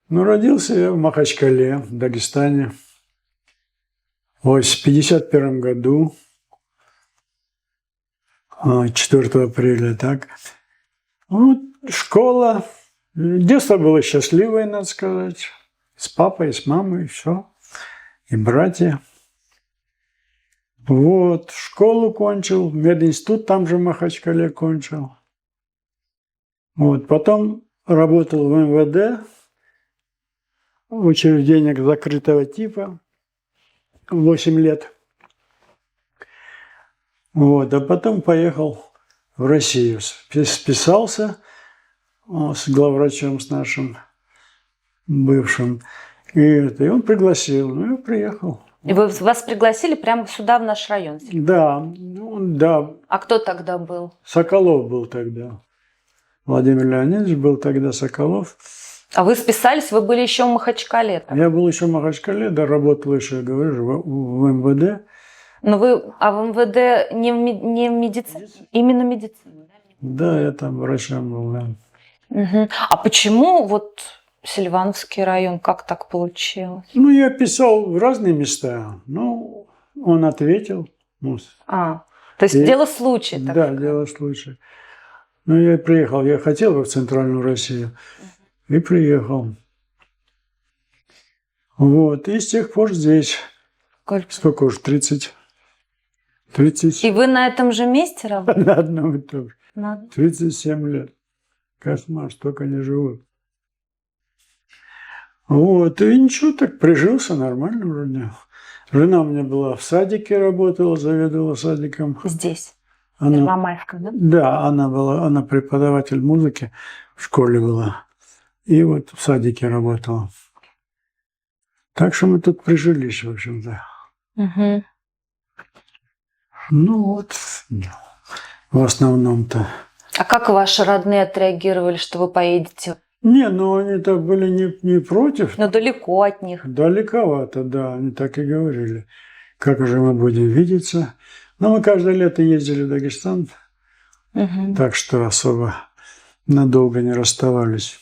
Ну, родился я в Махачкале, в Дагестане. В 1951 году, 4 апреля, так. Вот, школа. Детство было счастливое, надо сказать. С папой, с мамой, все. И братья. Вот, школу кончил, мединститут там же в Махачкале кончил. Вот, потом работал в МВД, в учреждениях закрытого типа, 8 лет. Вот, а потом поехал в Россию, списался с главврачом, с нашим бывшим. И он пригласил, ну, я приехал. И вас пригласили прямо сюда, в наш район? Да, ну, да. А кто тогда был? Соколов был тогда. Владимир Леонидович был тогда, Соколов. А вы списались, вы были еще в Махачкале? Так? Я был еще в Махачкале, да, работал еще, говорю же, в МВД. Но вы, в МВД не в медицине, именно медицина? Да, я там врачом был, да. Угу. А почему вот Сильвановский район, как так получилось? Ну, я писал в разные места, но он ответил. Ну, то есть дело случая. Да, сказать. Дело случая. Ну, я приехал, я хотел в Центральную Россию, и приехал. Вот, и с тех пор здесь. Сколько уже, 30. И вы на этом же месте работаете? На одном и том же. 37 лет. Кошмар, столько не живут. Вот, и ничего, так прижился нормально вроде. Жена у меня была в садике, работала, заведовала садиком. Здесь? Она, Первомайском, да? Да, она преподаватель музыки в школе была. И вот в садике работала. Так что мы тут прижились, в общем-то. Угу. Ну вот, в основном-то. А как ваши родные отреагировали, что вы поедете? Не, ну они-то были не против. Но далеко от них. Далековато, да, они так и говорили. Как же мы будем видеться? Но мы каждое лето ездили в Дагестан, так что особо надолго не расставались.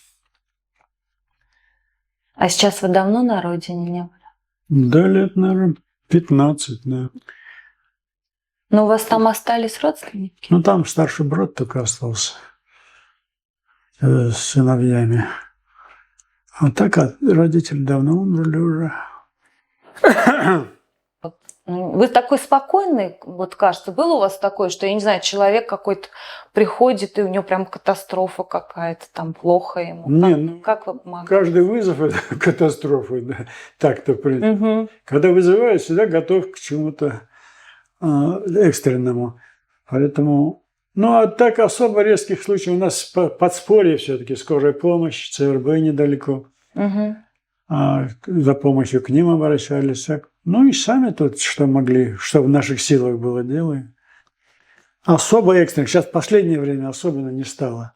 А сейчас вы давно на родине не были? Да, лет, наверное, 15, да. Но у вас там остались родственники? Ну, там старший брат только остался с сыновьями. А так родители давно умерли уже. Вы такой спокойный, вот кажется, было у вас такое, что, я не знаю, человек какой-то приходит, и у него прям катастрофа какая-то, там плохо ему. Не, как вы помогаете? Каждый вызов – это катастрофа, да, так-то принято. Когда вызывают, всегда готов к чему-то экстренному. Поэтому, ну, а так особо резких случаев у нас подспорье все-таки, скорая помощь, ЦРБ недалеко. За помощью к ним обращались. Ну и сами тут, что могли, что в наших силах было, делаем. Особо экстренно. Сейчас в последнее время особенно не стало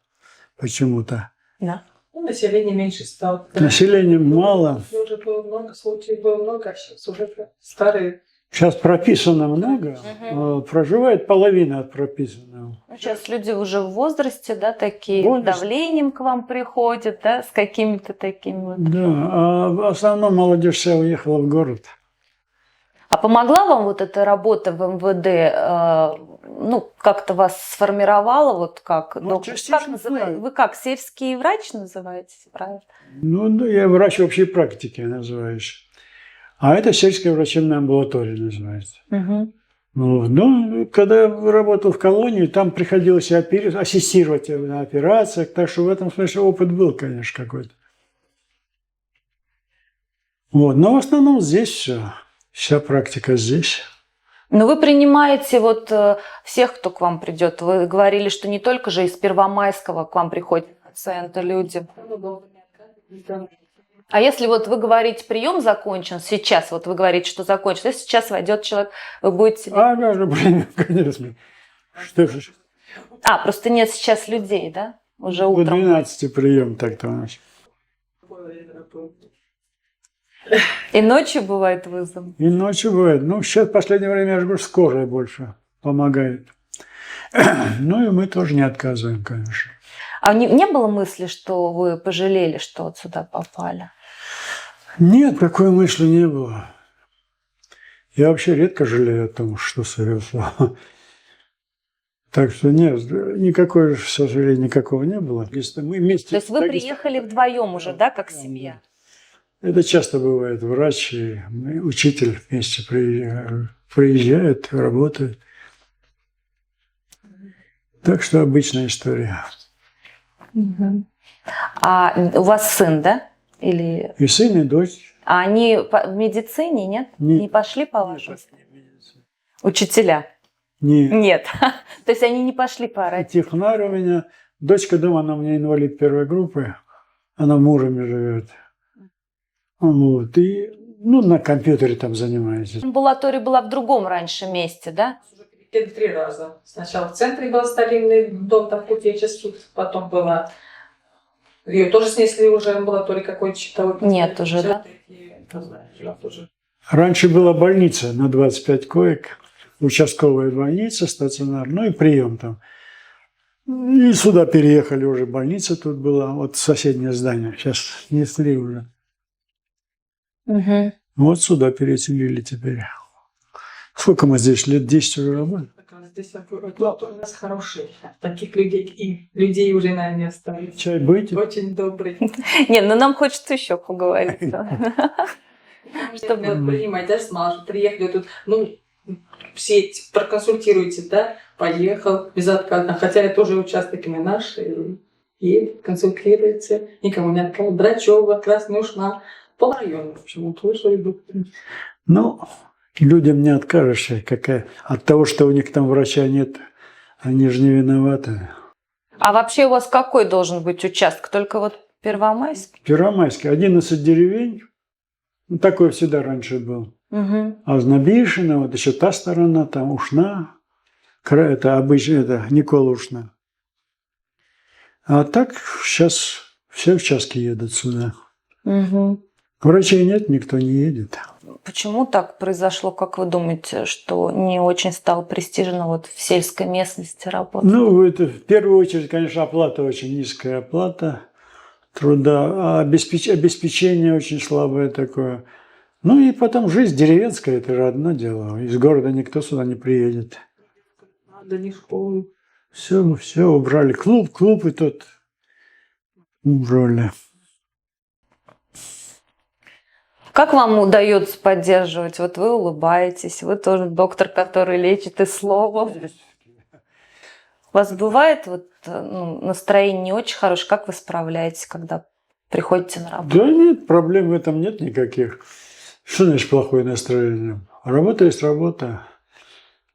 почему-то. Да. Ну, население меньше стало. Населения мало. Уже было много, случаев было много, а сейчас уже старые. Сейчас прописано много, проживает половина от прописанного. Сейчас люди уже в возрасте, да, такие, с давлением к вам приходят, да, с какими-то такими вот. Да, а в основном молодежь вся уехала в город. А помогла вам вот эта работа в МВД, ну, как-то вас сформировала, вот как? Ну, как называете? Вы как, сельский врач называетесь, правильно? Ну, я врач общей практики называюсь. А это сельская врачебная амбулатория называется. Ну, когда я работал в колонии, там приходилось ассистировать на операциях, так что в этом смысле опыт был, конечно, какой-то. Вот, но в основном здесь все. Вся практика здесь. Но вы принимаете вот всех, кто к вам придет. Вы говорили, что не только же из Первомайского к вам приходят пациенты, люди. А если вот вы говорите, прием закончен, сейчас вот вы говорите, что закончен, если сейчас войдет человек, вы будете... Даже прием, конечно. Что же? Просто нет сейчас людей, да? Уже утром. До 12 прием так-то у нас. И ночью бывает вызов? И ночью бывает. Ну, сейчас в последнее время, я же говорю, скорая больше помогает. Ну, и мы тоже не отказываем, конечно. А не было мысли, что вы пожалели, что вот сюда попали? Нет, такой мысли не было. Я вообще редко жалею о том, что совершил. Так что нет, никакого сожаления никакого не было. Если мы вместе. То есть вы приехали вдвоем уже, да, как семья? Это часто бывает. Врач и учитель вместе приезжают, работают. Так что обычная история. А у вас сын, да? Или... И сын, и дочь. А они в медицине, нет? Нет. Не пошли по вашему? Учителя? Не. Нет. То есть они не пошли по радио? Технарь у меня. Дочка дома, она у меня инвалид первой группы. Она в Муроме живет. Вот. И на компьютере там занимается. Амбулатория была в другом раньше месте, да? Уже перелетели 3 раза. Сначала в центре был старинный дом, там кутеческий, потом была... Ее тоже снесли уже, амбулатории какой-то. Нет уже, да? Раньше была больница на 25 коек. Участковая больница, стационар, и прием там. И сюда переехали уже, больница тут была, вот соседнее здание, сейчас снесли уже. Угу. Вот сюда переселили теперь. Сколько мы здесь, лет 10 уже работаем? Здесь у нас хороший. Таких людей уже, наверное, не осталось. Чай быть? Очень добрый. Не, нам хочется еще поговорить. Чтобы принимать, да, смажут, приехали тут, все эти проконсультируйте, да, поехал безотказно. Хотя это уже участок не наш, едет, консультируется, никому не отказывает. Драчева, Красная Ушна, полрайона, в общем, услышали доктор. Людям не откажешь, от того, что у них там врача нет, они же не виноваты. А вообще у вас какой должен быть участок? Только вот Первомайск? Первомайский, 11 деревень, такой всегда раньше был. Угу. А Знобишина, вот еще та сторона, там Ушна, это обычно, это Никола Ушна. А так сейчас все участки едут сюда. Угу. Врачей нет, никто не едет. Почему так произошло, как вы думаете, что не очень стало престижно вот в сельской местности работать? Это в первую очередь, конечно, оплата очень низкая, оплата труда, а обеспечение очень слабое такое. И потом жизнь деревенская, это же одно дело. Из города никто сюда не приедет. Надо не школу. Все убрали. Клуб и тот убрали. Как вам удается поддерживать? Вот вы улыбаетесь, вы тоже доктор, который лечит и словом. У вас бывает настроение не очень хорошее? Как вы справляетесь, когда приходите на работу? Да нет, проблем в этом нет никаких. Что значит плохое настроение? Работа есть работа.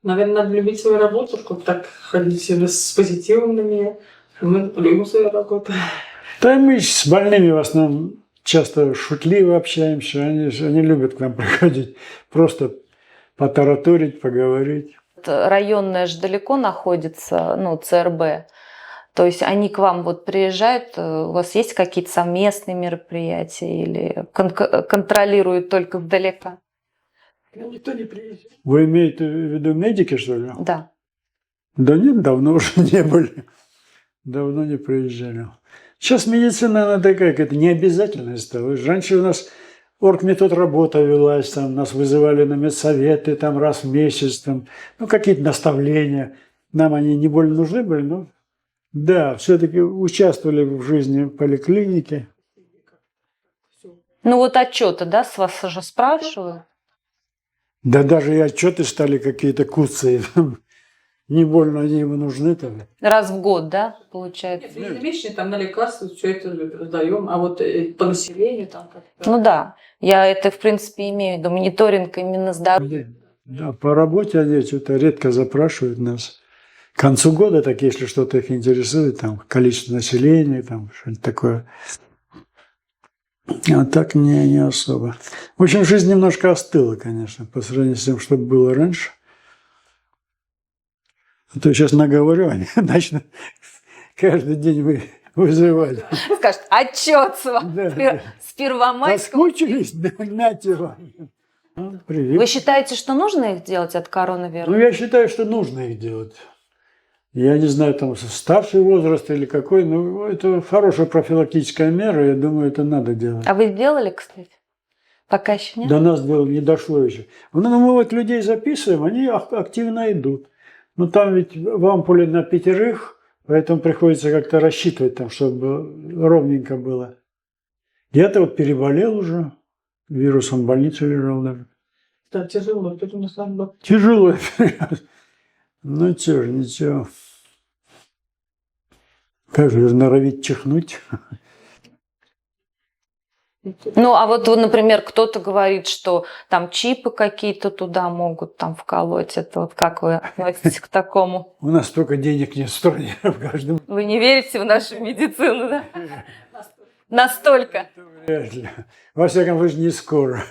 Наверное, надо любить свою работу, чтобы так ходить с позитивом на нее. Мы любим свою работу. Да мы с больными в основном часто шутливо общаемся. Они любят к нам приходить. Просто потараторить, поговорить. Районная же далеко находится, ЦРБ. То есть они к вам приезжают, у вас есть какие-то совместные мероприятия или контролируют только издалека? Никто не приезжает. Вы имеете в виду медики, что ли? Да. Да нет, давно уже не были. Давно не приезжали. Сейчас медицина, она такая, какая-то необязательная стала. Раньше у нас оргметодработа велась, там нас вызывали на медсоветы там, раз в месяц, там, какие-то наставления. Нам они не больно нужны были, но да, все-таки участвовали в жизни поликлиники. Отчеты, да, с вас уже спрашивают? Да даже и отчеты стали какие-то куцые. Не больно они ему нужны там. Раз в год, да, получается? Нет, ежемесячно там на лекарства все это раздаем, а вот по населению там как-то. Да, я это в принципе имею в виду, мониторинг именно здоровья. Да, по работе они что-то редко запрашивают нас. К концу года, так если что-то их интересует, там количество населения, там что-нибудь такое. А так не особо. В общем, жизнь немножко остыла, конечно, по сравнению с тем, что было раньше. А то сейчас наговорю, они начнут каждый день вызывать. Скажет, отчет с Первомайского. Соскучились? Нате вам. Привет. Вы считаете, что нужно их делать от коронавируса? Я считаю, что нужно их делать. Я не знаю, там старший возраст или какой, но это хорошая профилактическая мера, я думаю, это надо делать. А вы сделали, кстати? Пока еще нет? До нас не дошло еще. Ну, мы вот людей записываем, они активно идут. Но там ведь в ампуле на 5, поэтому приходится как-то рассчитывать, там, чтобы ровненько было. Я-то вот переболел уже, вирусом в больнице лежал даже. Да, тяжело, тут у нас там было. Тяжело. Ну, чё ж, ничего. Как же норовить чихнуть. Ну, а вот, например, кто-то говорит, что там чипы какие-то туда могут там вколоть. Это вот как вы относитесь к такому? У нас столько денег нет в стране в каждом. Вы не верите в нашу медицину, да? Настолько. Вряд ли. Во всяком случае, не скоро.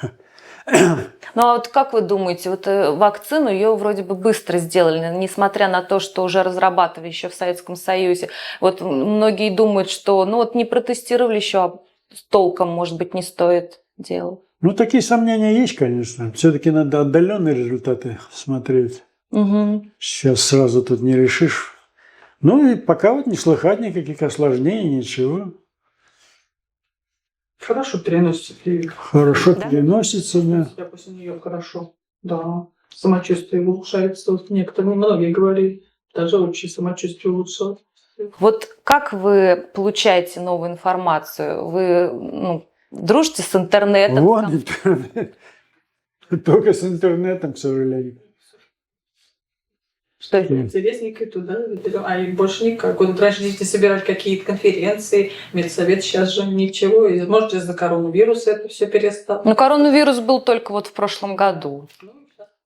Ну, а вот как вы думаете, вот вакцину ее вроде бы быстро сделали, несмотря на то, что уже разрабатывали еще в Советском Союзе. Вот многие думают, что ну вот не протестировали еще, а с толком, может быть, не стоит делать. Ну, такие сомнения есть, конечно. Все-таки надо отдаленные результаты смотреть. Угу. Сейчас сразу тут не решишь. Ну, и пока вот не слыхать никаких осложнений, ничего. Хорошо переносится прививку. Хорошо Да? переносится, да. Я после нее хорошо. Да. Самочувствие улучшается. Вот некоторые, многие говорили, даже очень самочувствие улучшилось. Вот как вы получаете новую информацию? Вы дружите с интернетом? Вон Там? интернет. Только с интернетом, к сожалению. Что это? Интересненько туда, а и больше никак. Вот раньше дети собирали какие-то конференции, медсовет, сейчас же ничего. И, может, из-за коронавируса это все перестало. Ну, коронавирус был только вот в прошлом году.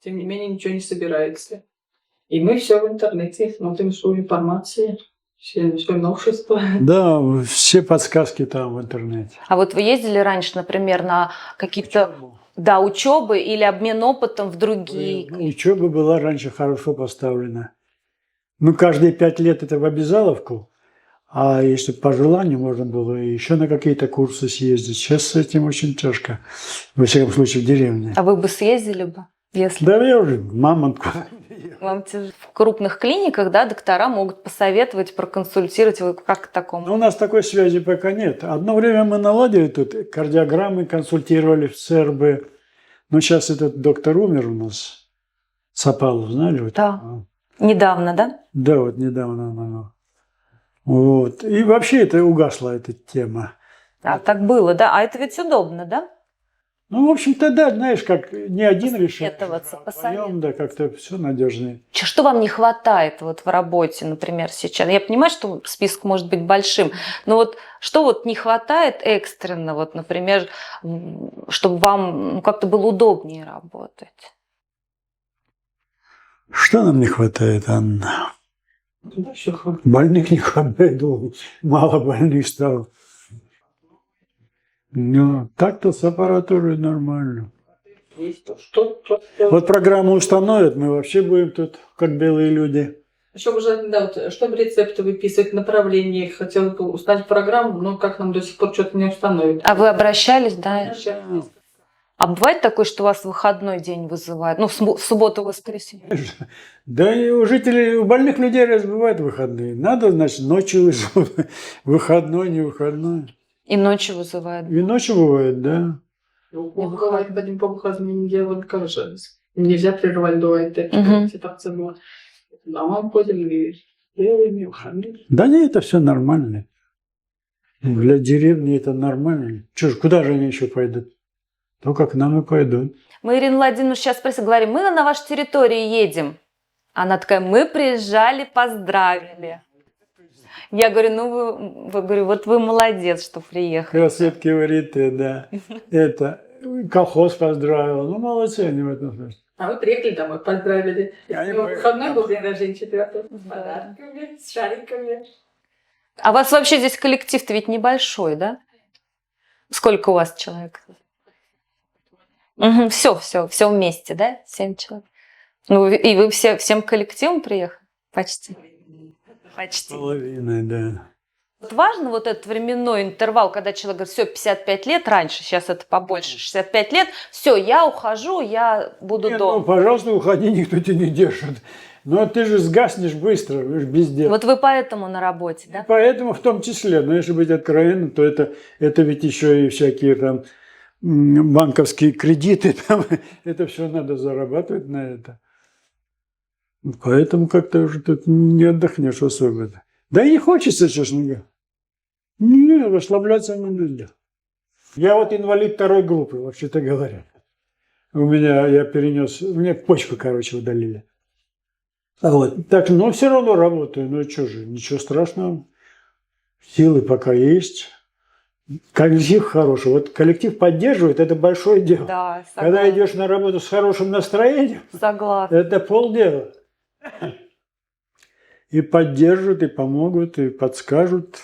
Тем не менее, ничего не собирается. И мы все в интернете смотрим свою информацию, все новшества. Да, все подсказки там в интернете. А вот вы ездили раньше, например, на какие-то учебы или обмен опытом в другие? Учеба была раньше хорошо поставлена. Ну, каждые 5 лет это в обязаловку, а если по желанию можно было еще на какие-то курсы съездить. Сейчас с этим очень тяжко, во всяком случае, в деревне. А вы бы съездили бы? Если Да, я уже мамонтку. вам в крупных клиниках, да, доктора могут посоветовать, проконсультировать, вы как к такому? Но у нас такой связи пока нет. Одно время мы наладили тут кардиограммы, консультировали в ЦРБ. Но сейчас этот доктор умер у нас. Сапалов, знали? Вот? Да. Недавно, да? Да, вот недавно. Вот. И вообще это угасла эта тема. А так было, да? А это ведь удобно, да? Ну, в общем-то, да, знаешь, как не один решает. Посоветоваться, а вдвоем, да, как-то все надежнее. Что вам не хватает вот в работе, например, сейчас? Я понимаю, что список может быть большим, но вот что вот не хватает экстренно, вот, например, чтобы вам как-то было удобнее работать? Что нам не хватает, Анна? Да, все хватит. Больных не хватает, мало больных стало. Ну, так-то с аппаратурой нормально. Есть то, что. Вот программу установят, мы вообще будем тут как белые люди. Чтобы уже, да, вот, чтобы рецепты выписывать, направления, хотела бы установить программу, но как нам до сих пор что-то не установить. А вы обращались, да? Сейчас. А бывает такое, что вас в выходной день вызывают? Ну, в субботу, воскресенье. Да и у жителей, у больных людей раз бывают выходные. Надо, значит, ночью вызовут. Выходной, не выходной. И ночью вызывают. И ночью бывает, да. Бывает, один по выходным не делаем, как же. Нельзя прерывать, бывает. Мгм. Ситуация была. Дома ходим и делаем выходные. Да не, это все нормально. Для деревни это нормально. Чё ж, куда же они еще пойдут? Только к нам и пойдут. Мы Ирину Владимировну сейчас спросили, говорим, мы на вашей территории едем. Она такая, мы приезжали, поздравили. Я говорю, говорю, вот вы молодец, что приехали. Красотки говорит, да. Это колхоз поздравил. Ну, молодцы они в этом смысле. А мы приехали домой, поздравили. Они Выходной был день рождения 4-го. С подарками, с шариками. А у вас вообще здесь коллектив-то ведь небольшой, да? Сколько у вас человек? Все вместе, да? 7 человек. Ну, и вы всем коллективом приехали? Почти. Половина, да. Вот важно вот этот временной интервал, когда человек говорит, все, 55 лет, раньше, сейчас это побольше, 65 лет, все, я ухожу, я буду Нет, дома. ну, пожалуйста, уходи, никто тебя не держит. Но ты же сгаснешь быстро, вы же без дела. Вот вы поэтому на работе, да? Поэтому в том числе, но если быть откровенным, то это ведь еще и всякие там банковские кредиты, там, это все надо зарабатывать на это. Поэтому как-то уже тут не отдохнешь особо. Да и не хочется, честно говоря. Не, расслабляться нельзя. Я вот инвалид второй группы, вообще-то говоря. У меня почку, короче, удалили. Вот. Так, но все равно работаю. Ну что же, ничего страшного. Силы пока есть. Коллектив хороший. Вот коллектив поддерживает, это большое дело. Да, Когда согласна. идешь на работу с хорошим настроением, Согласна. это полдела. И поддержат, и помогут, и подскажут,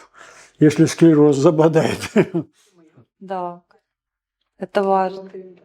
если склероз забодает. Да, это важно. Вот именно.